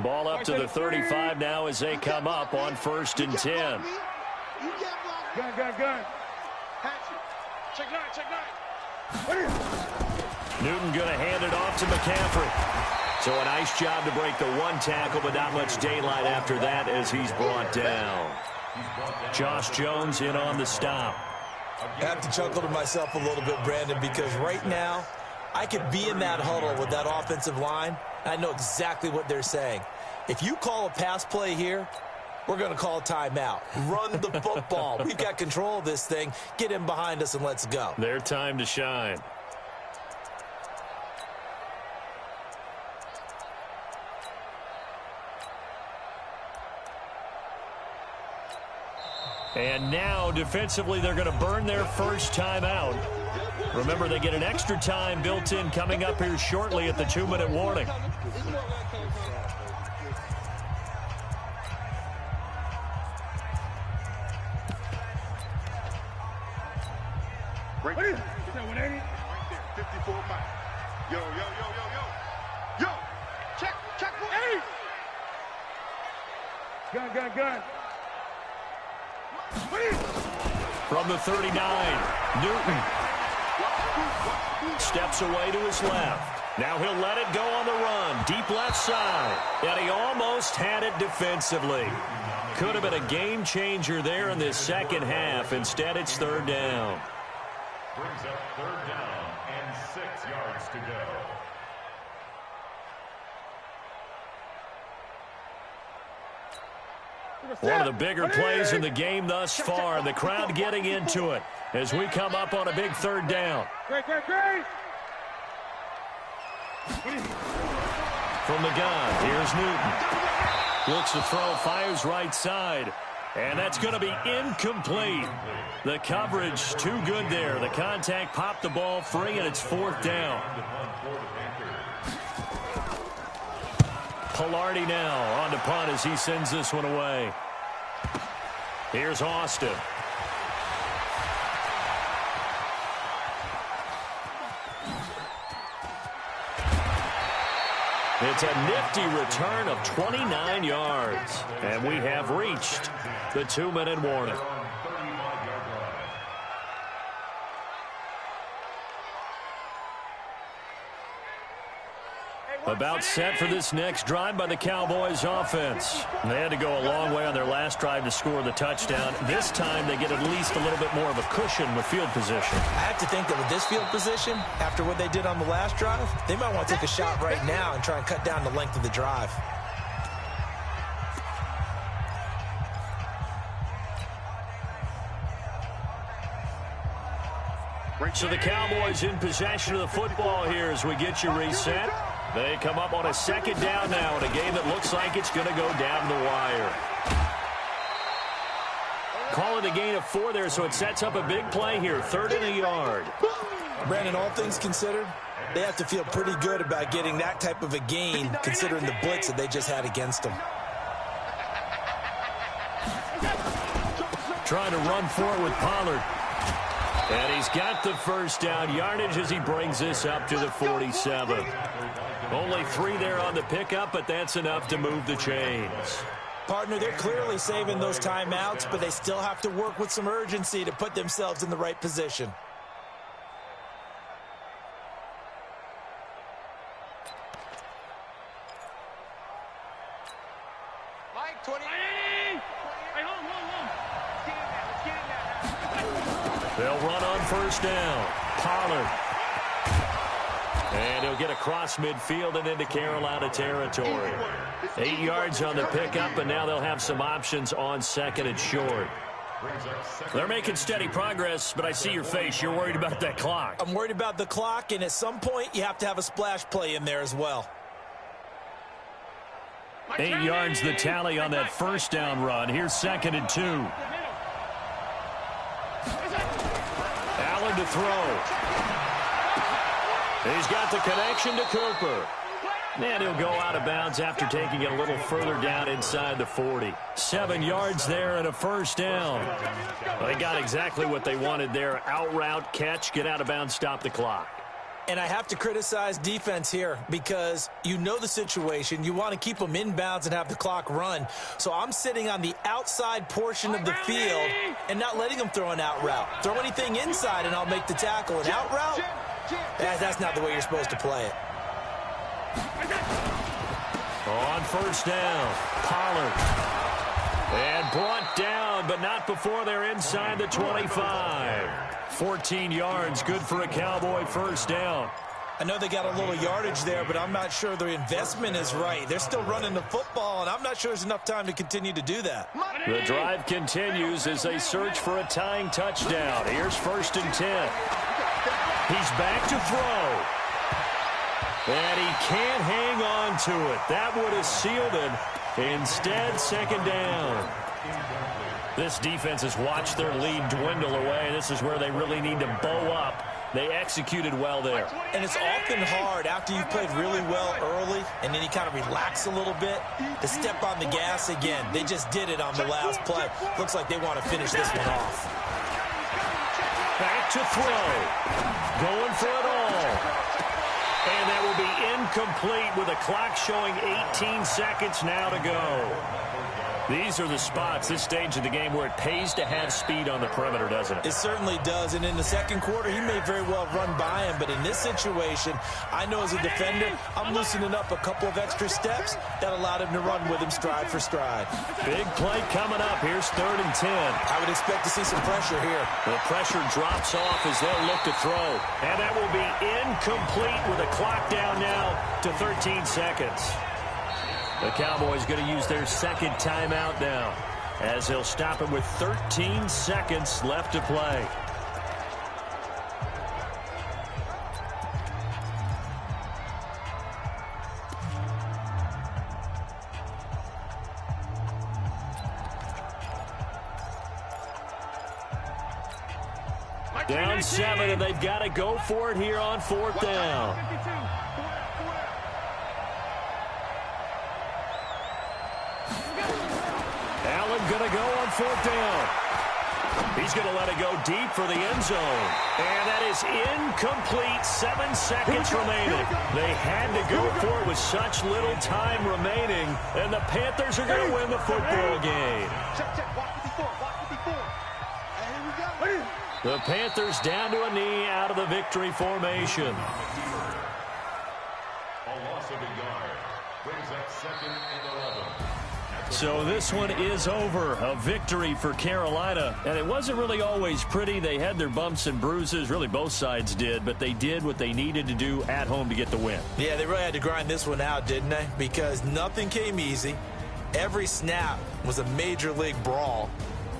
Ball up to the 35 now as they come up on 1st and 10. Gun. Check nine. Newton going to hand it off to McCaffrey. So a nice job to break the one tackle, but not much daylight after that as he's brought down. Josh Jones in on the stop. I have to chuckle to myself a little bit, Brandon, because right now I could be in that huddle with that offensive line. I know exactly what they're saying. If you call a pass play here, we're going to call a timeout. Run the football. We've got control of this thing. Get in behind us and let's go. Their time to shine. And now, defensively, they're going to burn their first time out. Remember, they get an extra time built in coming up here shortly at the 2-minute warning. Right there. 180. Right there. 54 miles. Yo. Check 180. Gun. From the 39, Newton steps away to his left. Now he'll let it go on the run, deep left side. And he almost had it defensively. Could have been a game changer there in this second half. Instead, it's 3rd down. Brings up 3rd down and 6 yards to go. One of the bigger plays in the game thus far, and the crowd getting into it as we come up on a big 3rd down. Great. From the gun, here's Newton. Looks to throw, fires right side, and that's going to be incomplete. The coverage too good there. The contact popped the ball free, and it's 4th down. Pilardi now on to punt as he sends this one away. Here's Austin. It's a nifty return of 29 yards. And we have reached the 2-minute warning. About set for this next drive by the Cowboys offense. They had to go a long way on their last drive to score the touchdown. This time they get at least a little bit more of a cushion with field position. I have to think that with this field position, after what they did on the last drive, they might want to take a shot right now and try and cut down the length of the drive. So the Cowboys in possession of the football here as we get you reset. They come up on a second down now in a game that looks like it's going to go down the wire. Call it a gain of 4 there, so it sets up a big play here. 3rd and a yard. Brandon, all things considered, they have to feel pretty good about getting that type of a gain considering the blitz that they just had against them. Trying to run forward with Pollard. And he's got the first down yardage as he brings this up to the 47. Only 3 there on the pickup, but that's enough to move the chains. Partner, they're clearly saving those timeouts, but they still have to work with some urgency to put themselves in the right position. Mike, 20. They'll run on first down. Pollard. And he'll get across midfield and into Carolina territory. 8 yards on the pickup, and now they'll have some options on 2nd and short. They're making steady progress, but I see your face. You're worried about that clock. I'm worried about the clock, and at some point you have to have a splash play in there as well. 8 yards the tally on that first down run. Here's 2nd and 2. Allen to throw. He's got the connection to Cooper. And he'll go out of bounds after taking it a little further down inside the 40. 7 yards there and a first down. They got exactly what they wanted there. Out route, catch, get out of bounds, stop the clock. And I have to criticize defense here because you know the situation. You want to keep them inbounds and have the clock run. So I'm sitting on the outside portion of the field and not letting them throw an out route. Throw anything inside and I'll make the tackle. An out route? That's not the way you're supposed to play it. On first down, Pollard. And brought down, but not before they're inside the 25. 14 yards, good for a Cowboy first down. I know they got a little yardage there, but I'm not sure their investment is right. They're still running the football, and I'm not sure there's enough time to continue to do that. The drive continues as they search for a tying touchdown. Here's 1st and 10. He's back to throw. And he can't hang on to it. That would have sealed it. Instead, 2nd down. This defense has watched their lead dwindle away. This is where they really need to bow up. They executed well there. And it's often hard after you've played really well early and then you kind of relax a little bit to step on the gas again. They just did it on the last play. Looks like they want to finish this one off. Back to throw. Going for it all. And that will be incomplete with a clock showing 18 seconds now to go. These are the spots, this stage of the game, where it pays to have speed on the perimeter, doesn't it? It certainly does. And in the second quarter, he may very well run by him. But in this situation, I know as a defender, I'm loosening up a couple of extra steps that allowed him to run with him stride for stride. Big play coming up. Here's 3rd and 10. I would expect to see some pressure here. The pressure drops off as they'll look to throw. And that will be incomplete with a clock down now to 13 seconds. The Cowboys going to use their 2nd timeout now as they'll stop it with 13 seconds left to play. Down 7, and they've got to go for it here on 4th down. going to go on 4th down. He's going to let it go deep for the end zone. And that is incomplete. 7 seconds remaining. They had to go for it with such little time remaining. And the Panthers are going to win the football game. Check. Watch 54. And here we go. The Panthers down to a knee out of the victory formation. A loss of a yard brings up 2nd and 11. So this one is over. A victory for Carolina. And it wasn't really always pretty. They had their bumps and bruises. Really, both sides did. But they did what they needed to do at home to get the win. Yeah, they really had to grind this one out, didn't they? Because nothing came easy. Every snap was a major league brawl.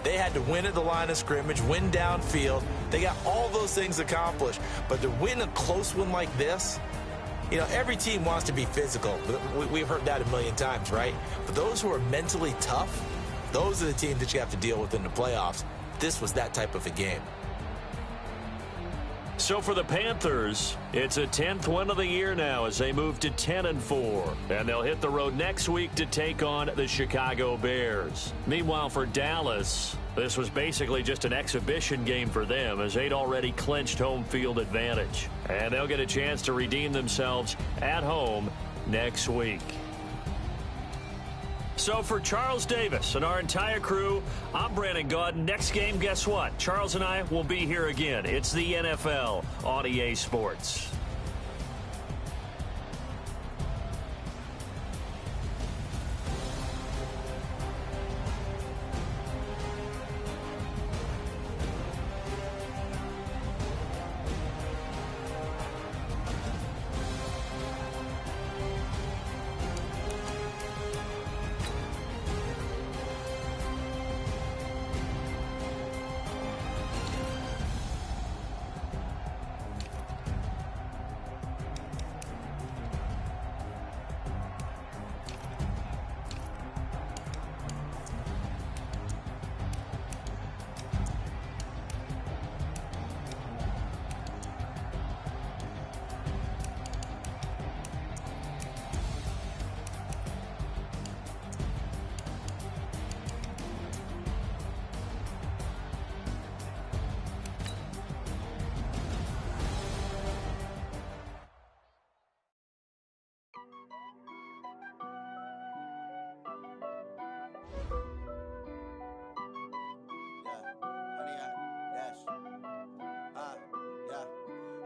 They had to win at the line of scrimmage, win downfield. They got all those things accomplished. But to win a close one like this, you know, every team wants to be physical. We've heard that a million times, right? But those who are mentally tough, those are the teams that you have to deal with in the playoffs. This was that type of a game. So for the Panthers, it's a 10th win of the year now as they move to 10-4. And they'll hit the road next week to take on the Chicago Bears. Meanwhile, for Dallas, this was basically just an exhibition game for them as they'd already clinched home field advantage. And they'll get a chance to redeem themselves at home next week. So for Charles Davis and our entire crew, I'm Brandon Gaudin. Next game, guess what? Charles and I will be here again. It's the NFL on EA Sports.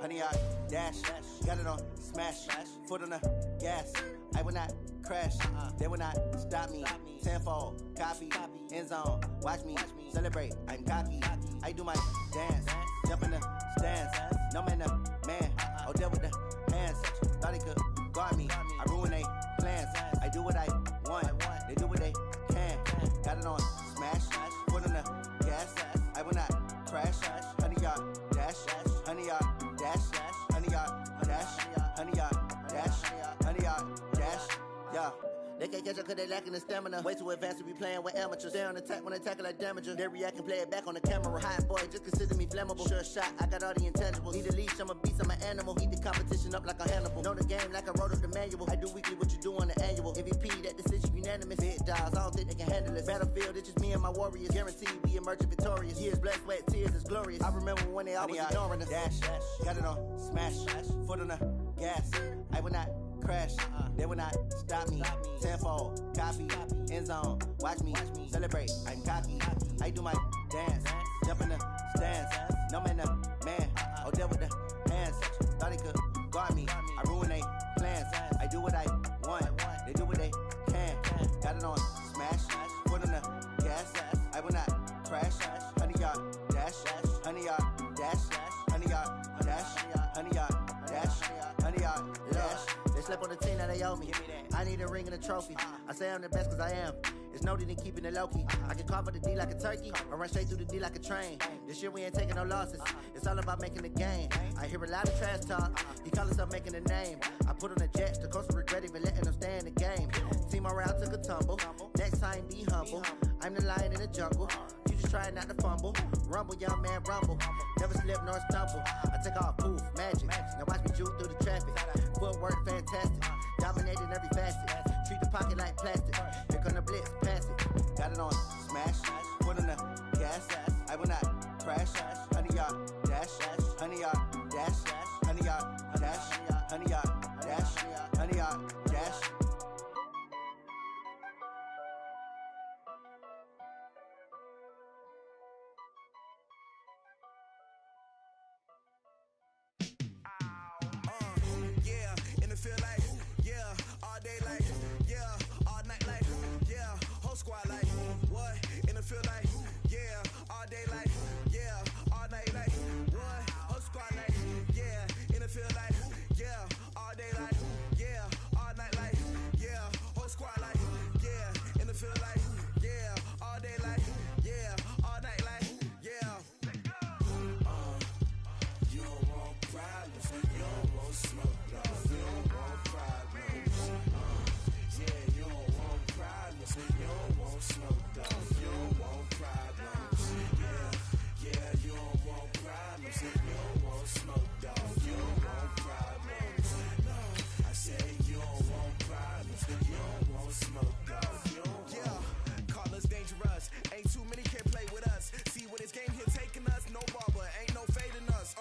Honey, I dash, got it on smash, foot on the gas. I will not crash, they will not stop me. Tenfold, copy, end zone, watch me celebrate. I'm cocky, I do my dance, jump in the stands. No man, the man, oh, deal with the hands. Thought he could guard me, I ruin they plans. I do what I want, they do what they can. Got it on smash, foot on the gas. I will not crash, honey, y'all dash, honey, y'all dash, honey, y'all dash, honey, y'all dash, honey, y'all dash, yeah. They can't catch up cause they lacking the stamina. Way too advanced to be playing with amateurs. Stay on attack when they tackle like damager. They react and play it back on the camera. Hot boy, just consider me flammable. Sure shot, I got all the intangibles. Need a leash, I'm a beast, I'm an animal. Heat the competition up like a Hannibal. Know the game like I wrote up the manual. I do weekly what you do on the annual. MVP, that decision unanimous. Big dogs, I don't think they can handle it. Battlefield, it's just me and my warriors. Guaranteed we emerge victorious. Years, blood, sweat, tears, it's glorious. I remember when they always ignoring us. Dash, got it on smash, foot on the gas. I will not crash, they will not stop me. Tenfold, copy, end zone, watch me celebrate. I'm cocky, I do my dance, jump in the stands. No man, the man, oh, deal with the hands. Thought he could guard me, I ruin they plans. I do what I want, they do what they can. Got it on smash, foot on the gas. I will not crash, honey, y'all dash, honey, y'all dash, honey, y'all dash, honey, y'all dash, honey, y'all dash. They slept on the team that they owe me. I need a ring and a trophy. I say I'm the best cause I am. It's no need in keeping it low-key. I can carve up the D like a turkey or run straight through the D like a train. This year we ain't taking no losses. It's all about making the game. I hear a lot of trash talk. He call himself making a name. I put on the Jets. The coach will regret even letting them stay in the game. Team around took a tumble. Next time be humble. I'm the lion in the jungle. You just try not to fumble. Rumble, young man, rumble. Never slip nor stumble. I take off, poof, magic. Now watch me juke through the traffic. Footwork fantastic. Dominating every facet. Treat the pocket like plastic. Here come the blitz, pass it. got it on smash, foot on the gas, I will not crash, 100-yard dash, 100-yard dash, 100-yard dash, 100-yard dash, 100-yard dash. Feel like, yeah, all day like, yeah, all night like, yeah, whole squad like, what? In the field like, yeah, all day like, yeah, all night like, what? Whole squad like, yeah, in the field like, yeah, all day like, yeah, all night like, yeah, whole squad like, yeah, in the field like, yeah, all day like, yeah, all night like, yeah. You don't want problems, you don't want smoke, dog. You don't want problems. Yeah, you don't want problems. You don't want smoke, dog. You don't want problems. Yeah, you don't want problems. You don't want smoke, dog. You don't want problems. No, I say you don't want problems. You don't want smoke, dog. You don't want. Call us dangerous. Ain't too many can play with us. See where this game here taking us. No ball, but ain't no fading us.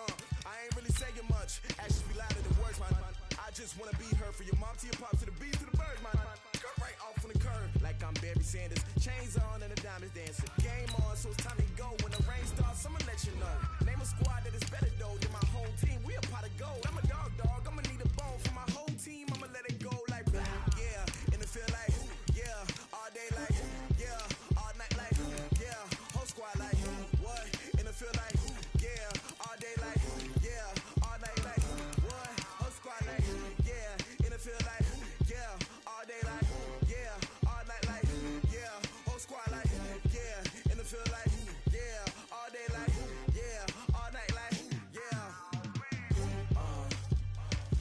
I ain't really saying much. Actions be louder than words, man. I just wanna be heard for your mom to your pop to the beat to the birds, man. Cut right off on the curve, like I'm Barry Sanders. Chains on and the diamonds dancing. Game on, so it's time to go. When the rain starts, I'ma let you know. Name a squad that is better though than my whole team. We a pot of gold. I'm a dog. I'ma need a bone for my whole team. I'ma let it go like blah. Yeah, in the feel like, yeah, all day like, yeah, all night like, yeah, whole squad like, what? In the feel like, yeah, all day like, yeah, all night like, what? Whole squad like, yeah, in the feel like, yeah, all day like, yeah, all night like, yeah, whole squad like, yeah, in the feel like, yeah, all day like, yeah, all night like, yeah.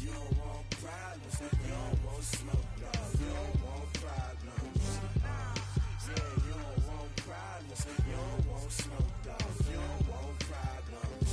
You don't want problems, you don't want smoke, dog. You don't want problems. Yeah, you don't want problems, you don't want smoke, dog. You don't want problems.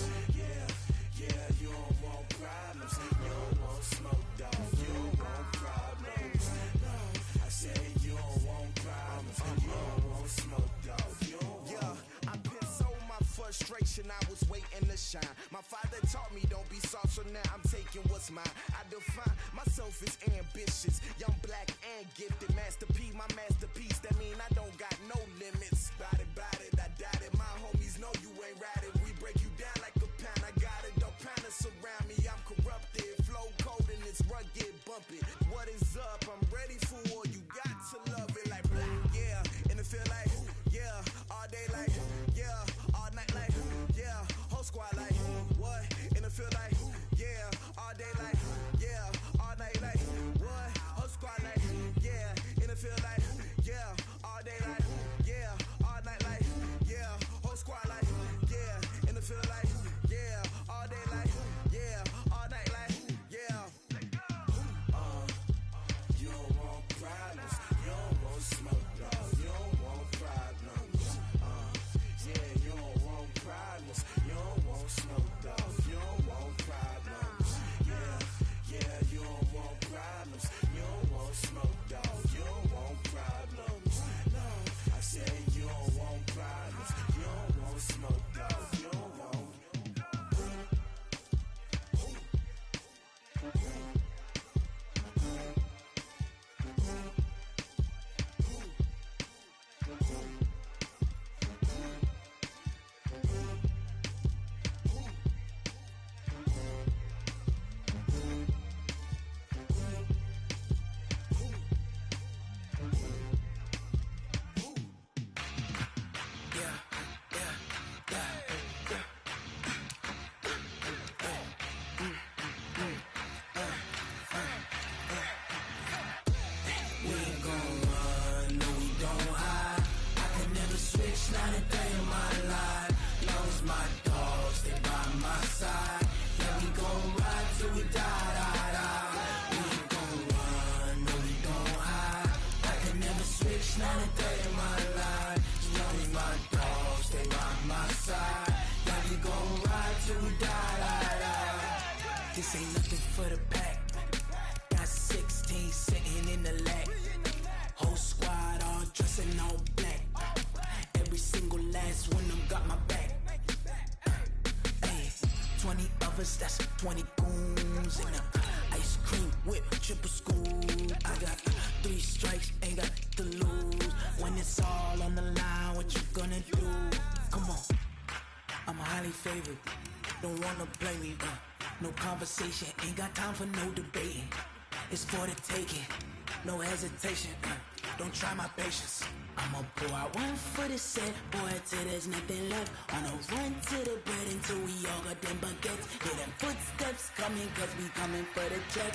Yeah, you don't want problems, you don't want smoke, dog. You don't want problems. No, I say you don't want problems, you don't want smoke, dog. You don't want. Yeah, I put so my frustration, I was waiting to shine. My father taught me don't be soft, so now I'm taking what's mine. I define myself as ambitious, young, black, and gifted. Master P, my masterpiece. That mean I don't got no limits. Bout it, I doubt it. My homies know you ain't ratted. We break you down like a pound. I got it, don't pound us around me. I'm corrupted, flow cold and it's rugged, bumpy. What is up? I'm ready for war. You got to love it like blah. Yeah, and it feel like, yeah, all day like, yeah, all night like, yeah, whole squad like, what? And it feel like, yeah, all day like, yeah, all night like, what? Whole squad like, yeah, and it feel like, yeah, all day like, yeah, all night like, yeah, whole squad like, yeah, and it feel like, yeah, all day like, yeah, all night like, yeah. You don't want problems, you don't want smoke, dog. You don't want problems. Yeah, you don't want problems, you don't want smoke, dog. You don't want problems. Yeah, you don't want problems, you don't want smoke, dog. You don't want problems. No, I say you don't want problems, you don't want smoke, dog. You don't want. Not a day in my life. Long as my dogs stay by my side. Yeah, we gon' ride till we die, die, die. We ain't gon' run, no, we gon' hide. I can never switch, not a day in my life. Long as my dogs stay by my side. Yeah, we gon' ride till we die, die, die. This ain't nothing for the pack. Got 16 sitting in the lap. Whole squad all dressing all black. Benz, that's 20 goons. And ice cream whip, triple scoop. I got 3 strikes, ain't got to lose. When it's all on the line, what you gonna do? Come on, I'm highly favored. Don't wanna play me, no conversation, ain't got time for no debating. It's for the taking, no hesitation. Don't try my patience. I'ma pour out one for the set, boy, till there's nothing left. On a run to the bread until we all got them baguettes. Hear them footsteps coming, cause we coming for the check.